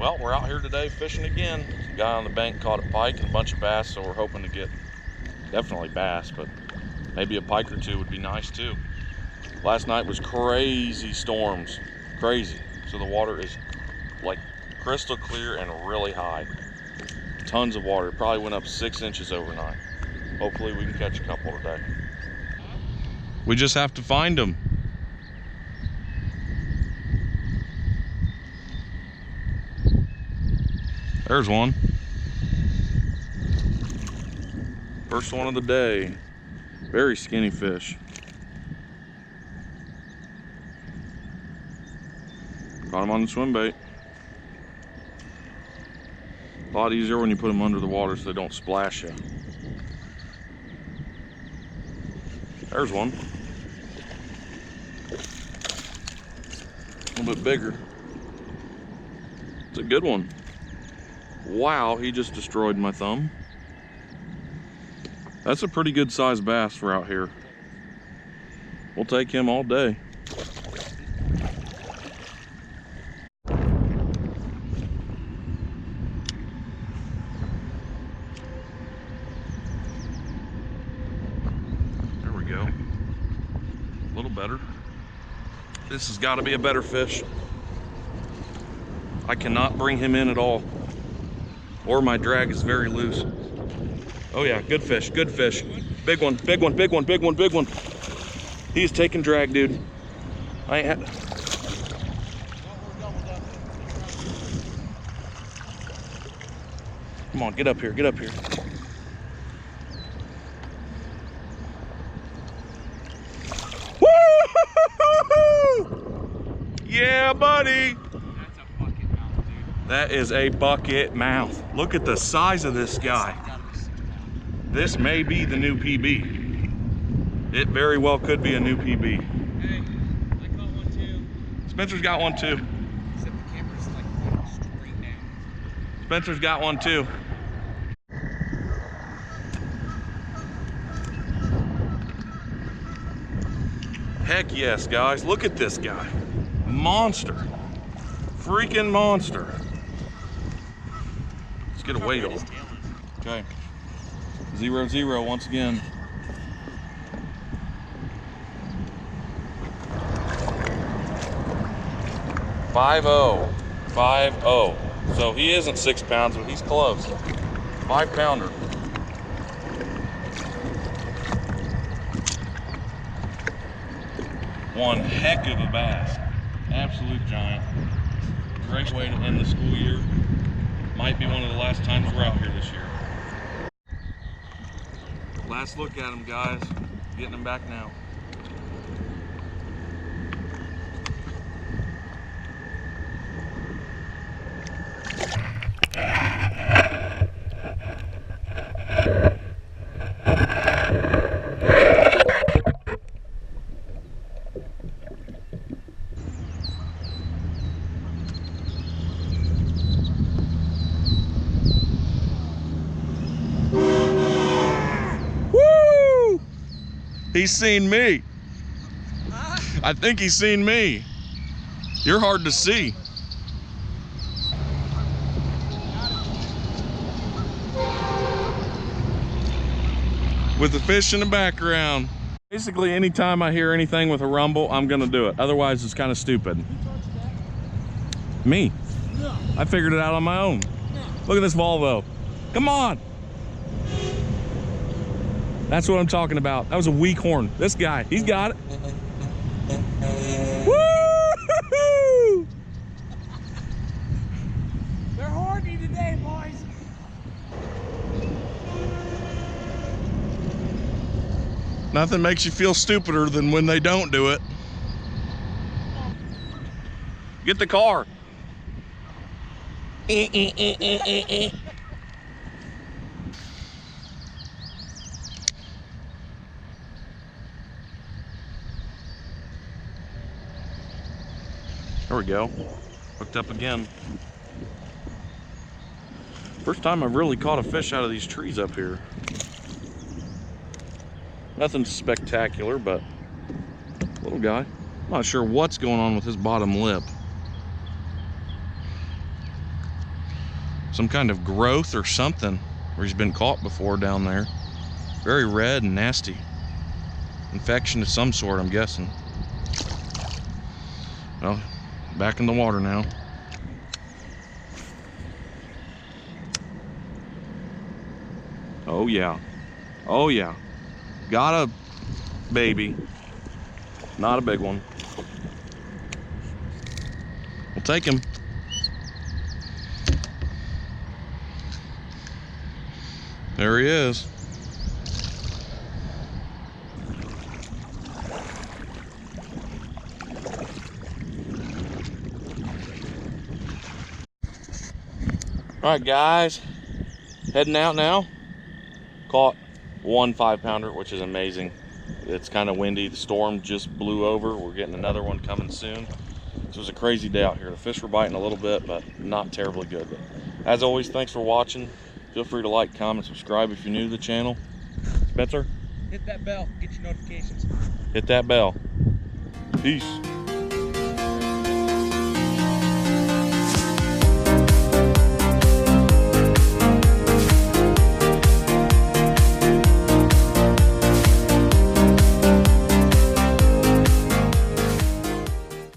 Well, we're out here today fishing again. The guy on the bank caught a pike and a bunch of bass, so we're hoping to get definitely bass, but maybe a pike or two would be nice too. Last night was crazy storms, crazy. So the water is like crystal clear and really high. Tons of water. It probably went up 6 inches overnight. Hopefully we can catch a couple today. We just have to find them. There's one. First one of the day. Very skinny fish. Got him on the swim bait. A lot easier when you put them under the water so they don't splash you. There's one. A little bit bigger. It's a good one. Wow, he just destroyed my thumb. That's a pretty good sized bass for out here. We'll take him all day. There we go. A little better. This has got to be a better fish. I cannot bring him in at all, or my drag is very loose. Oh yeah, good fish, good fish. Big one, big one, big one, big one, big one. He's taking drag, dude. I ain't had... Come on, get up here, get up here. Woo! Yeah, buddy. That's a bucket mouth, dude. That is a bucket mouth. Look at the size of this guy. This may be the new PB. It very well could be a new PB. Hey, I caught one too. Spencer's got one too. Except the camera's like pointing straight down. Spencer's got one too. Heck yes, guys. Look at this guy. Monster. Freaking monster. Let's get a weight on him. Okay. 0-0 once again. $5-0. 5-0. So he isn't 6 pounds, but he's close. 5-pounder. One heck of a bass. Absolute giant. Great way to end the school year. Might be one of the last times we're out here this year. Last look at him, guys. Getting him back now. He's seen me. I think he's seen me. You're hard to see. With the fish in the background. Basically, anytime I hear anything with a rumble, I'm gonna do it. Otherwise, it's kind of stupid. Me. No. I figured it out on my own. No. Look at this Volvo. Come on. That's what I'm talking about. That was a weak horn. This guy, he's got it. Woo! They're horny today, boys. Nothing makes you feel stupider than when they don't do it. Get the car. There we go. Hooked up again. First time I've really caught a fish out of these trees up here. Nothing spectacular, but little guy. I'm not sure what's going on with his bottom lip. some kind of growth or something where he's been caught before down there. Very red and nasty. Infection of some sort, I'm guessing. Well, back in the water now. Oh yeah. Oh yeah. Got a baby. Not a big one. We'll take him. There he is. All right, guys, heading out now. Caught one 5-pounder, which is amazing. It's kind of windy. The storm just blew over. We're getting another one coming soon. This was a crazy day out here. The fish were biting a little bit, but not terribly good. But as always, thanks for watching. Feel free to like, comment, subscribe if you're new to the channel. Spencer? Hit that bell, get your notifications. Hit that bell. Peace.